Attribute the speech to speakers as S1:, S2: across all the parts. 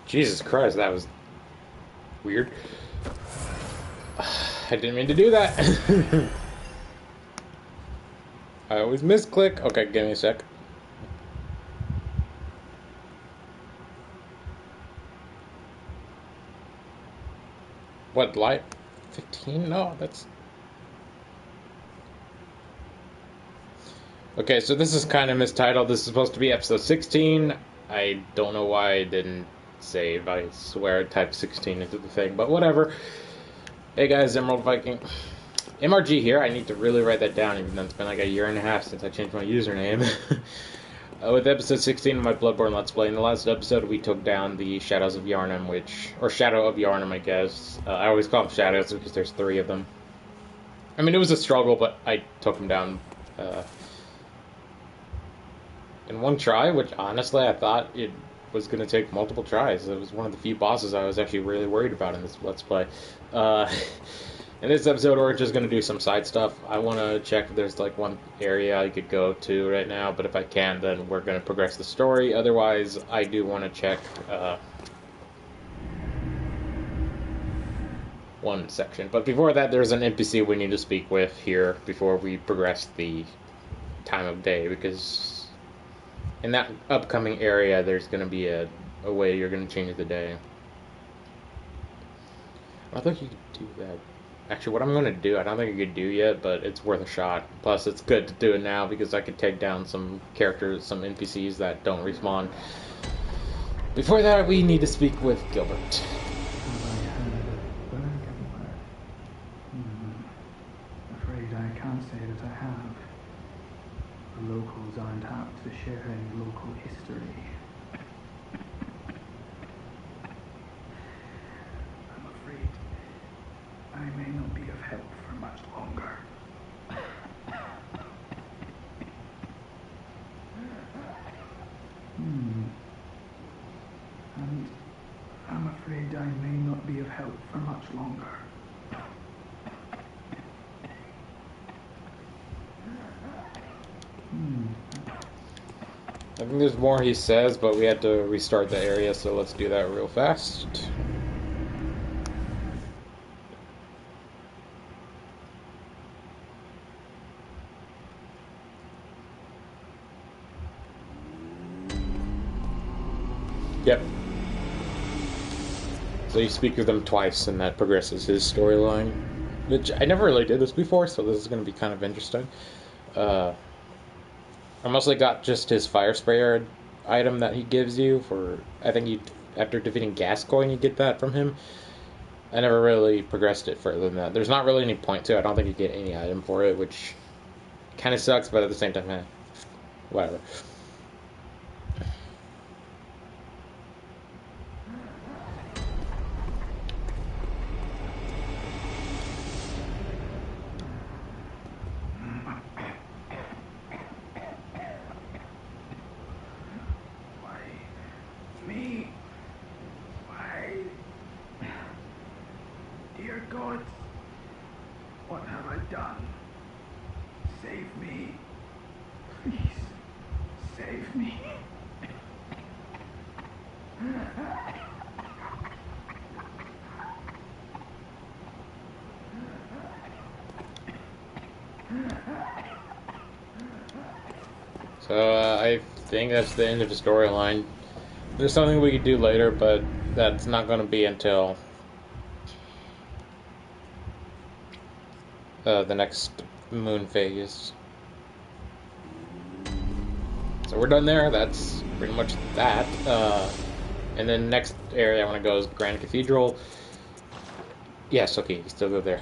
S1: Jesus Christ, that was weird. I didn't mean to do that. I always misclick. Okay, give me a sec. What, light? 15? No, that's... Okay, so this is kind of mistitled. This is supposed to be episode 16. I don't know why I didn't save. I swear I typed 16 into the thing, but whatever. Hey guys, Emerald Viking. MRG here. I need to really write that down, even though it's been like a year and a half since I changed my username. With episode 16 of my Bloodborne Let's Play. In the last episode, we took down the Shadows of Yharnam, or Shadow of Yharnam, I guess. I always call them Shadows because there's 3 of them. I mean, it was a struggle, but I took them down in one try, which honestly I thought it was going to take multiple tries. It was one of the few bosses I was actually really worried about in this Let's Play. In this episode, we're just going to do some side stuff. I want to check if there's like one area I could go to right now, but if I can, then we're going to progress the story. Otherwise, I do want to check one section. But before that, there's an NPC we need to speak with here before we progress the time of day, because in that upcoming area, there's going to be a way you're going to change the day. I think you could do that. Actually, what I'm going to do, I don't think I could do yet, but it's worth a shot. Plus, it's good to do it now because I could take down some characters, some NPCs that don't respawn. Before that, we need to speak with Gilbert.
S2: Afraid I can't say that I have. The locals aren't apt to share any local history. I'm afraid I may not be of help for much longer. And I'm afraid I may not be of help for much longer.
S1: I think there's more he says, but we had to restart the area, so let's do that real fast. Yep. So you speak with them twice, and that progresses his storyline. Which, I never really did this before, so this is going to be kind of interesting. I mostly got just his fire sprayer item that he gives you for... I think you, after defeating Gascoigne, you get that from him. I never really progressed it further than that. There's not really any point to it. I don't think you get any item for it, which kind of sucks, but at the same time, whatever.
S2: Dear God, what have I done? Save me. Please, save me.
S1: So, I think that's the end of the storyline. There's something we could do later, but that's not going to be until the next moon phase. So we're done there. That's pretty much that. And then next area I want to go is Grand Cathedral. Yes, okay, you still go there.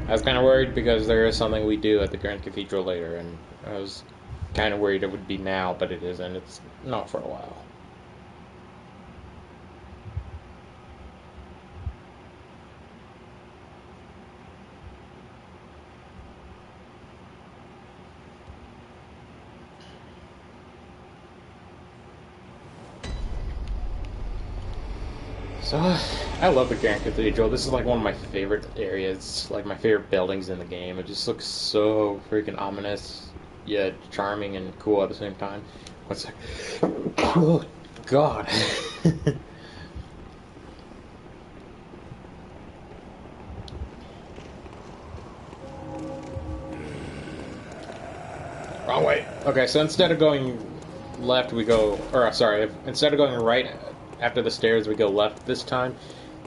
S1: I was kind of worried because there is something we do at the Grand Cathedral later, and I was kind of worried it would be now, but it isn't. It's not for a while. So, I love the Grand Cathedral. This is like one of my favorite areas, like my favorite buildings in the game. It just looks so freaking ominous, yet charming and cool at the same time. One sec. Oh, God. wrong way. Okay, so instead of going left, we go... Or, sorry, instead of going right after the stairs, we go left this time.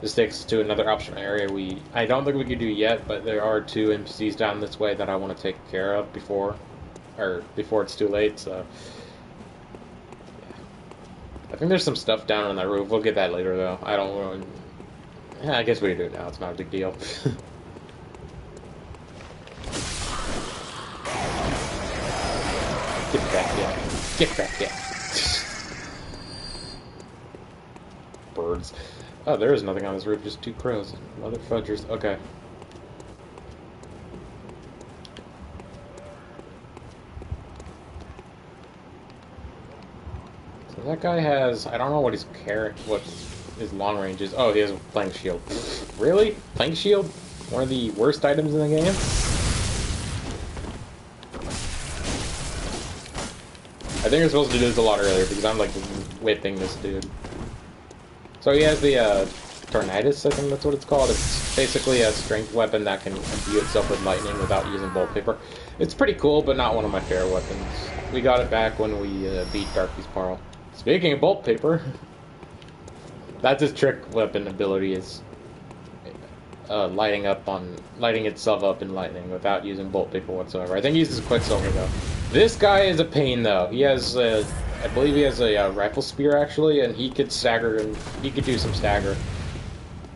S1: This takes us to another optional area I don't think we can do yet, but there are 2 NPCs down this way that I want to take care of before it's too late, so... I think there's some stuff down on that roof. We'll get that later, though. I don't really... Yeah, I guess we can do it now. It's not a big deal. Get back, yeah. Get back, yeah. Birds. Oh, there is nothing on this roof. Just 2 crows. Mother fudgers. Okay. So that guy has... I don't know what what his long range is. Oh, he has a plank shield. Really? Plank shield? One of the worst items in the game? I think you're supposed to do this a lot earlier because I'm like whipping this dude. So he has the Tornadus, I think that's what it's called. It's basically a strength weapon that can imbue itself with lightning without using bolt paper. It's pretty cool, but not one of my favorite weapons. We got it back when we beat Darky's Parle. Speaking of bolt paper, that's his trick weapon ability is lighting itself up in lightning without using bolt paper whatsoever. I think he uses Quicksilver though. This guy is a pain though. He has, I believe he has a rifle spear actually, and he could stagger and he could do some stagger.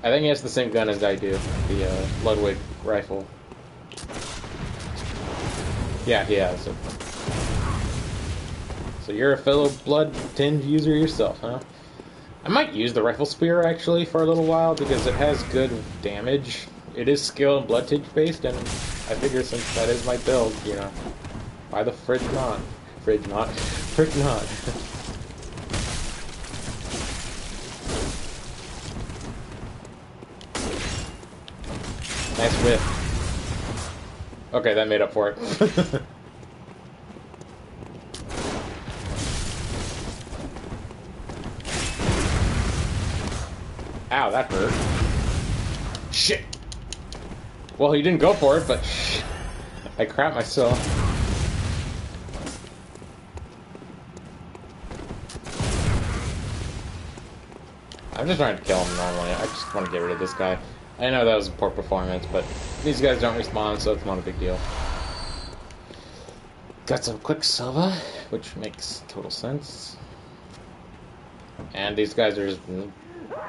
S1: I think he has the same gun as I do, the Ludwig rifle. Yeah, he has it. So you're a fellow blood-tinged user yourself, huh? I might use the rifle spear actually for a little while because it has good damage. It is skill and blood tinge based, and I figure since that is my build, you know, why the fridge not? Fridge not? Frick not. Nice whip. Okay, that made up for it. Ow, that hurt. Shit! Well, he didn't go for it, but I crap myself. I'm just trying to kill him normally. I just want to get rid of this guy. I know that was a poor performance, but these guys don't respond, so it's not a big deal. Got some Quicksilver, which makes total sense. And these guys are just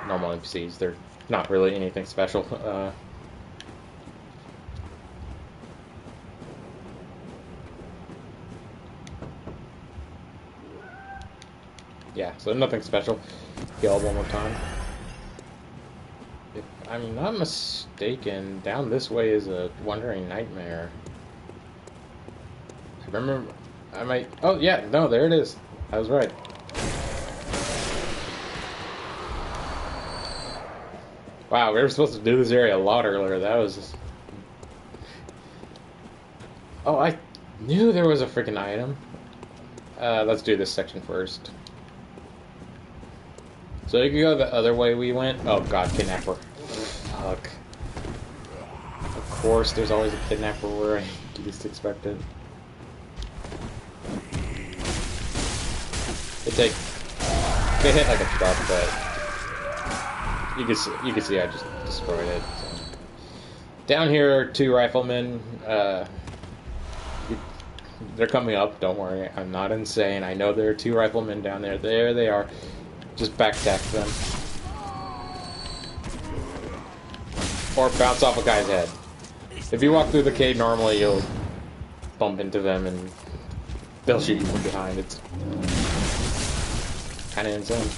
S1: normal NPCs. They're not really anything special. Yeah, so nothing special. Kill one more time. If I'm not mistaken, down this way is a Wandering Nightmare. I remember... I might... Oh, yeah, no, there it is. I was right. Wow, we were supposed to do this area a lot earlier. That was just... Oh, I knew there was a freaking item. Let's do this section first. So you can go the other way we went. Oh god, kidnapper. Fuck. Of course, there's always a kidnapper where I least expect it. They hit like a truck, but you can see I just destroyed it. So. Down here are 2 riflemen. They're coming up. Don't worry, I'm not insane. I know there are 2 riflemen down there. There they are. Just backtack them. Or bounce off a guy's head. If you walk through the cave normally, you'll bump into them and they'll shoot you from behind. It's kind of insane.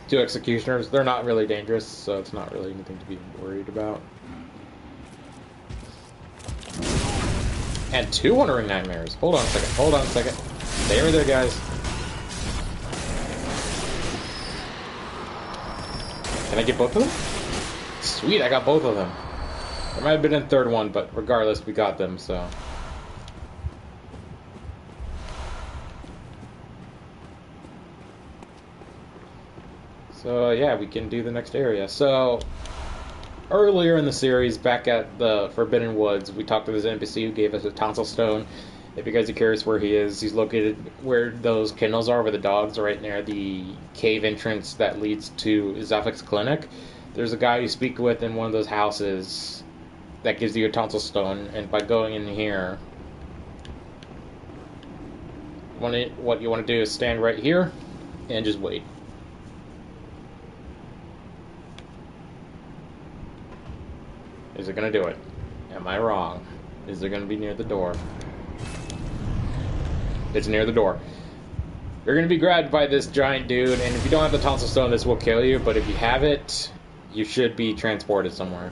S1: Two executioners. They're not really dangerous, so it's not really anything to be worried about. And 2 Wandering Nightmares. Hold on a second. Hold on a second. Stay right there, guys. Can I get both of them? Sweet, I got both of them. There might have been a 3rd one, but regardless, we got them, so... So, yeah, we can do the next area. So, earlier in the series, back at the Forbidden Woods, we talked to this NPC who gave us a tonsil stone. If you guys are curious where he is, he's located where those kennels are, where the dogs are, right near the cave entrance that leads to Zaphic's clinic. There's a guy you speak with in one of those houses that gives you a tonsil stone, and by going in here, what you want to do is stand right here and just wait. Is it going to do it? Am I wrong? Is it going to be near the door? It's near the door. You're going to be grabbed by this giant dude, and if you don't have the tonsil stone, this will kill you, but if you have it, you should be transported somewhere.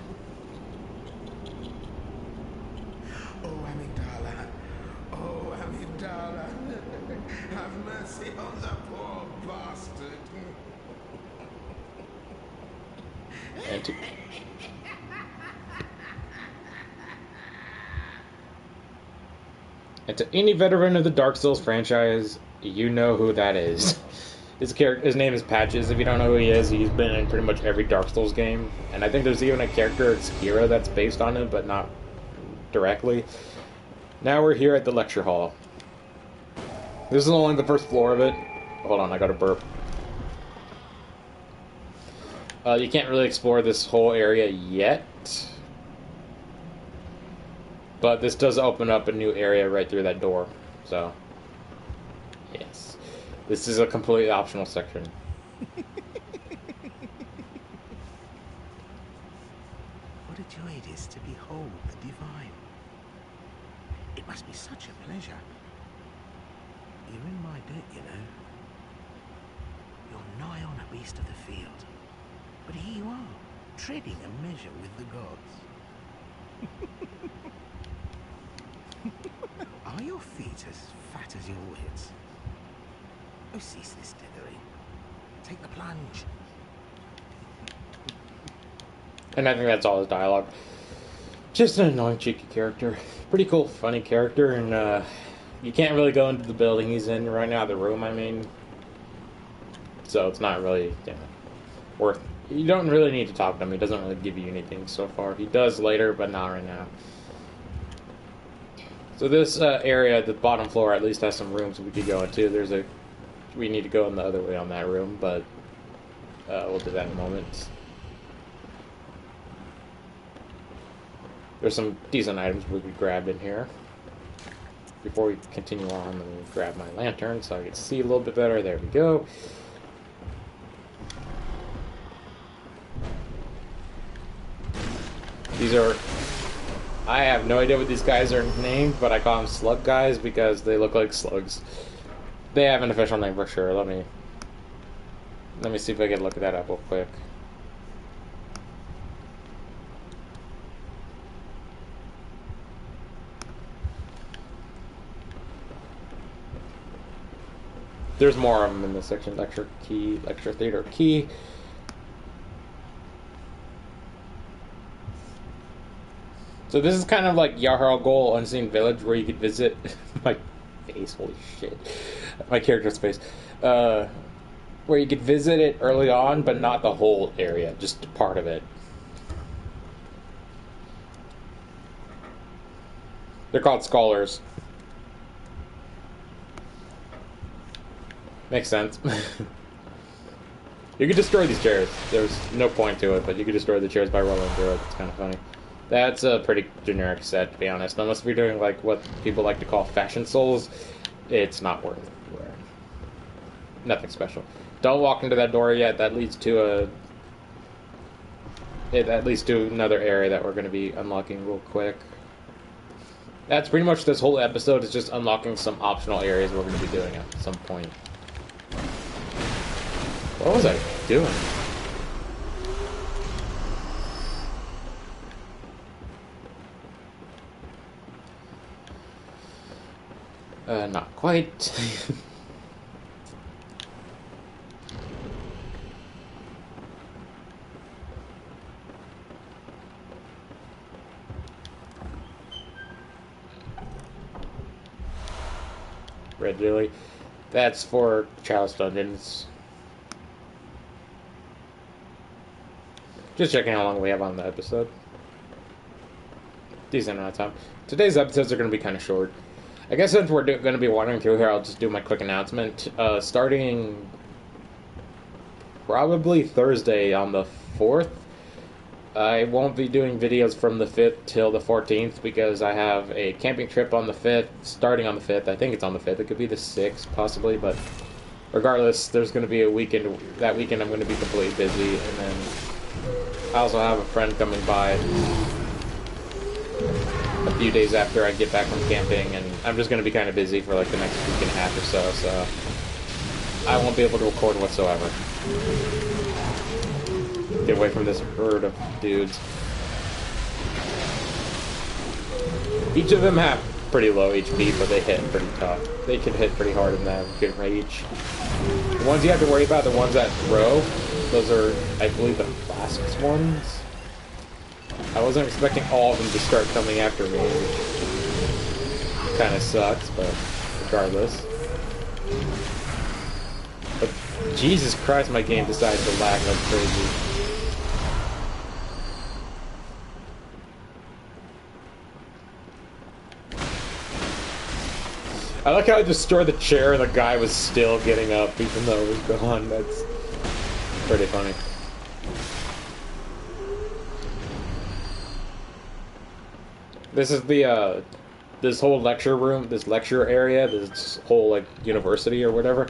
S3: Oh, Amygdala. Oh, Amygdala. Have mercy on the poor bastard.
S1: And to any veteran of the Dark Souls franchise, you know who that is. His name is Patches. If you don't know who he is, he's been in pretty much every Dark Souls game. And I think there's even a character, it's Kira, that's based on him, but not directly. Now we're here at the lecture hall. This is only the first floor of it. Hold on, I got a burp. You can't really explore this whole area yet. But this does open up a new area right through that door. So, yes. This is a completely optional section.
S3: What a joy it is to behold the divine. It must be such a pleasure. You're in my debt, you know. You're nigh on a beast of the field. But here you are, treading a measure with the gods. Are your feet as fat as your wits? Oh, cease this dithering. Take the plunge.
S1: And I think that's all his dialogue. Just an annoying, cheeky character. Pretty cool, funny character, and you can't really go into the building he's in right now, the room, I mean. So it's not really, worth. You don't really need to talk to him. He doesn't really give you anything so far. He does later, but not right now. So this area, the bottom floor, at least has some rooms we could go into. We need to go in the other way on that room, but we'll do that in a moment. There's some decent items we could grab in here. Before we continue on, let me grab my lantern so I can see a little bit better. There we go. These are... I have no idea what these guys are named, but I call them slug guys because they look like slugs. They have an official name for sure. Let me see if I can look that up real quick. There's more of them in this section. Lecture theater key. So this is kind of like Yarhal Gol Unseen Village, where you could visit my face. Holy shit, my character's face. Where you could visit it early on, but not the whole area, just part of it. They're called scholars. Makes sense. You could destroy these chairs. There's no point to it, but you could destroy the chairs by rolling through it. It's kind of funny. That's a pretty generic set, to be honest. Unless we're doing like what people like to call fashion souls, it's not worth wearing. Nothing special. Don't walk into that door yet. That leads to another area that we're going to be unlocking real quick. That's pretty much this whole episode, is just unlocking some optional areas we're going to be doing at some point. What was I doing? Not quite. Red Lily. That's for Chalice Dungeons. Just checking how long we have on the episode. Decent amount of time. Today's episodes are going to be kind of short. I guess since we're going to be wandering through here, I'll just do my quick announcement. Starting probably Thursday on the 4th, I won't be doing videos from the 5th till the 14th because I have a camping trip on the 5th, starting on the 5th. I think it's on the 5th. It could be the 6th, possibly, but regardless, there's going to be a weekend. That weekend I'm going to be completely busy, and then I also have a friend coming by a few days after I get back from camping, and I'm just going to be kind of busy for like the next week and a half or so I won't be able to record whatsoever. Get away from this herd of dudes. Each of them have pretty low HP, but they hit pretty tough. They can hit pretty hard and they have good range. The ones you have to worry about, the ones that throw, those are, I believe, the flasks ones. I wasn't expecting all of them to start coming after me, which kind of sucks, but regardless. But Jesus Christ, my game decided to lag like crazy. I like how I destroyed the chair and the guy was still getting up even though it was gone. That's pretty funny. This is the, this whole lecture room, this lecture area, this whole, like, university or whatever.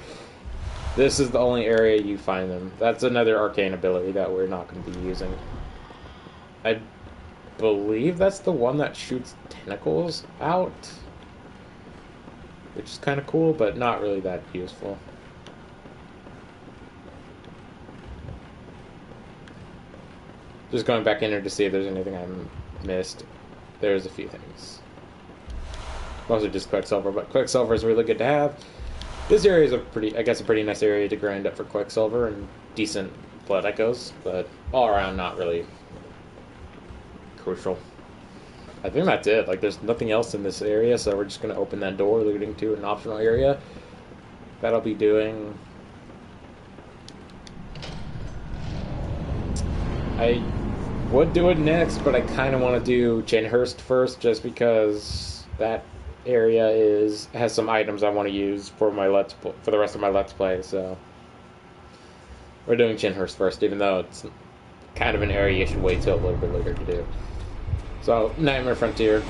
S1: This is the only area you find them. That's another arcane ability that we're not going to be using. I believe that's the one that shoots tentacles out. Which is kind of cool, but not really that useful. Just going back in here to see if there's anything I missed. There's a few things. Mostly just Quicksilver, but Quicksilver is really good to have. This area is a pretty nice area to grind up for Quicksilver and decent blood echoes, but all around not really crucial. I think that's it. Like, there's nothing else in this area, so we're just going to open that door leading to an optional area. That I'll be doing. I would do it next, but I kind of want to do Chinhurst first, just because that area has some items I want to use for the rest of my Let's Play. So we're doing Chinhurst first, even though it's kind of an area you should wait till a little bit later to do. So Nightmare Frontier,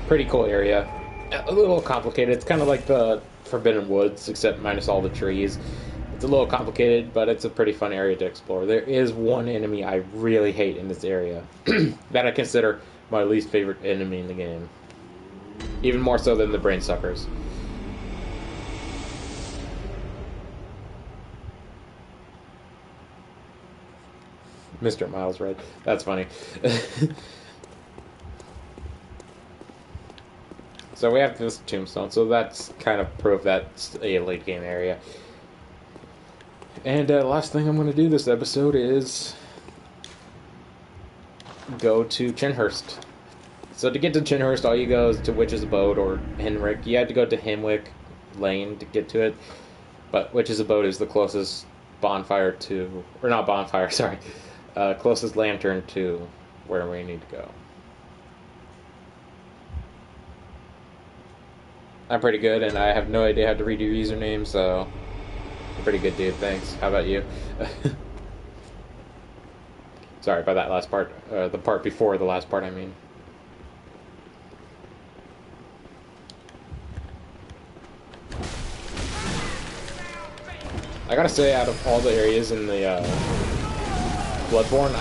S1: pretty cool area. A little complicated. It's kind of like the Forbidden Woods, except minus all the trees. It's a little complicated, but it's a pretty fun area to explore. There is one enemy I really hate in this area that I consider my least favorite enemy in the game. Even more so than the Brain Suckers. Mr. Miles Red. That's funny. So we have this tombstone, so that's kind of proof that's a late game area. And last thing I'm going to do this episode is go to Chinhurst. So to get to Chinhurst, all you go is to Witch's Abode or Henrik. You had to go to Hemwick Lane to get to it, but Witch's Abode is the closest bonfire to, or not bonfire, sorry, closest lantern to where we need to go. I'm pretty good, and I have no idea how to read your username, so I'm pretty good, dude. Thanks. How about you? Sorry about that last part. The part before the last part, I mean. I gotta say, out of all the areas in the Bloodborne,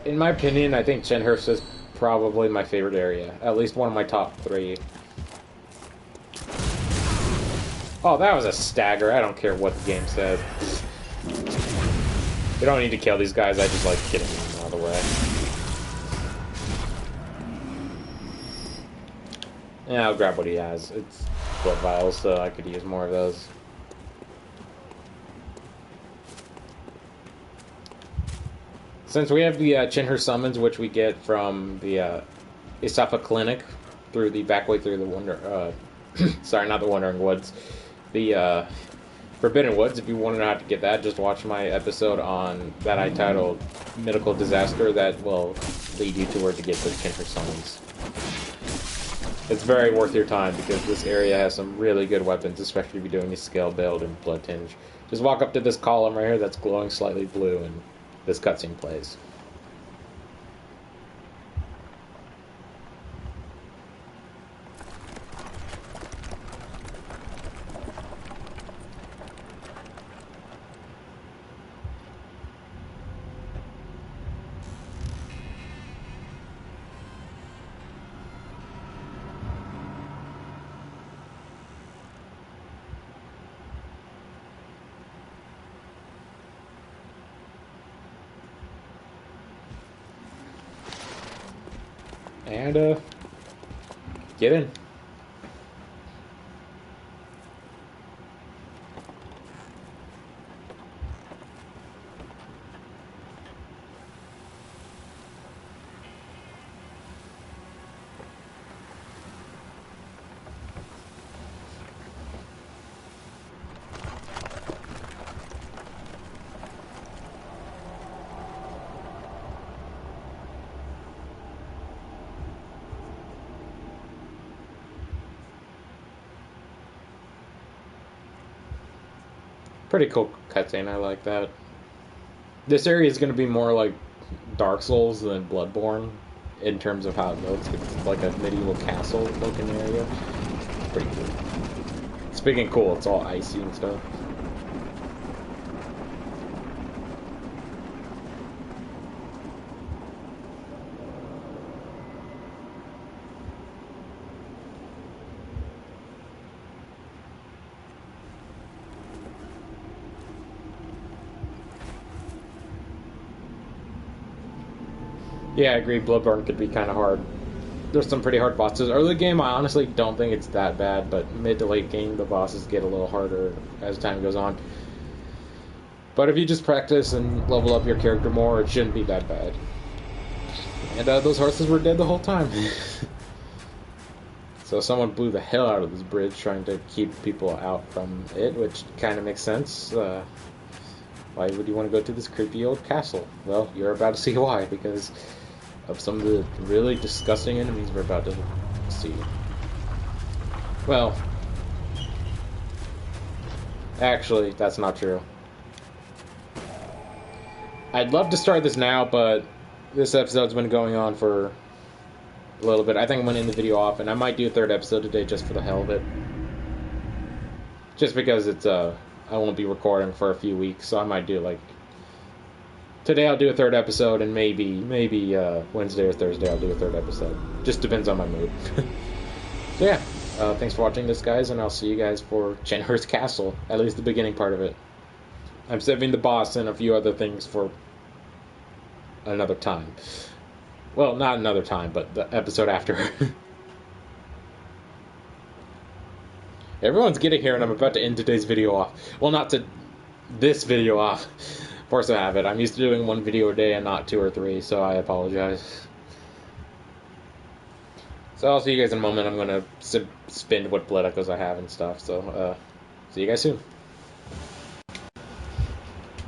S1: in my opinion, I think Chinhurst is probably my favorite area. At least one of my top 3. Oh, that was a stagger. I don't care what the game says. We don't need to kill these guys. I just like getting them out of the way. Yeah, I'll grab what he has. It's blood vials, so I could use more of those. Since we have the Chinhurst summons, which we get from the Isafa Clinic through the back way through the sorry, not the Wandering Woods. The Forbidden Woods, if you want to know how to get that, just watch my episode on that I titled Medical Disaster that will lead you to where to get the Tinker Summons. It's very worth your time because this area has some really good weapons, especially if you're doing a scale build and Blood Tinge. Just walk up to this column right here that's glowing slightly blue and this cutscene plays. And, get in. Pretty cool cutscene, I like that. This area is going to be more like Dark Souls than Bloodborne in terms of how it looks. It's like a medieval castle looking area. It's pretty cool. Speaking of cool, it's all icy and stuff. Yeah, I agree. Bloodborne could be kind of hard. There's some pretty hard bosses. Early game, I honestly don't think it's that bad, but mid to late game, the bosses get a little harder as time goes on. But if you just practice and level up your character more, it shouldn't be that bad. And those horses were dead the whole time. So someone blew the hell out of this bridge trying to keep people out from it, which kind of makes sense. Why would you want to go to this creepy old castle? Well, you're about to see why, because of some of the really disgusting enemies we're about to see. Well, actually, that's not true. I'd love to start this now, but this episode's been going on for a little bit. I think I'm going to end the video off, and I might do a third episode today just for the hell of it. Just because it's, I won't be recording for a few weeks, so I might do, like, today I'll do a third episode, and maybe Wednesday or Thursday I'll do a third episode. Just depends on my mood. So yeah, thanks for watching this, guys, and I'll see you guys for Chenhurst Castle, at least the beginning part of it. I'm saving the boss and a few other things for another time. Well, not another time, but the episode after. Everyone's getting here, and I'm about to end today's video off. Well, not to this video off. Force of habit. I'm used to doing one video a day and not 2 or 3, so I apologize. So I'll see you guys in a moment. I'm going to spin what blood echoes I have and stuff, so see you guys soon.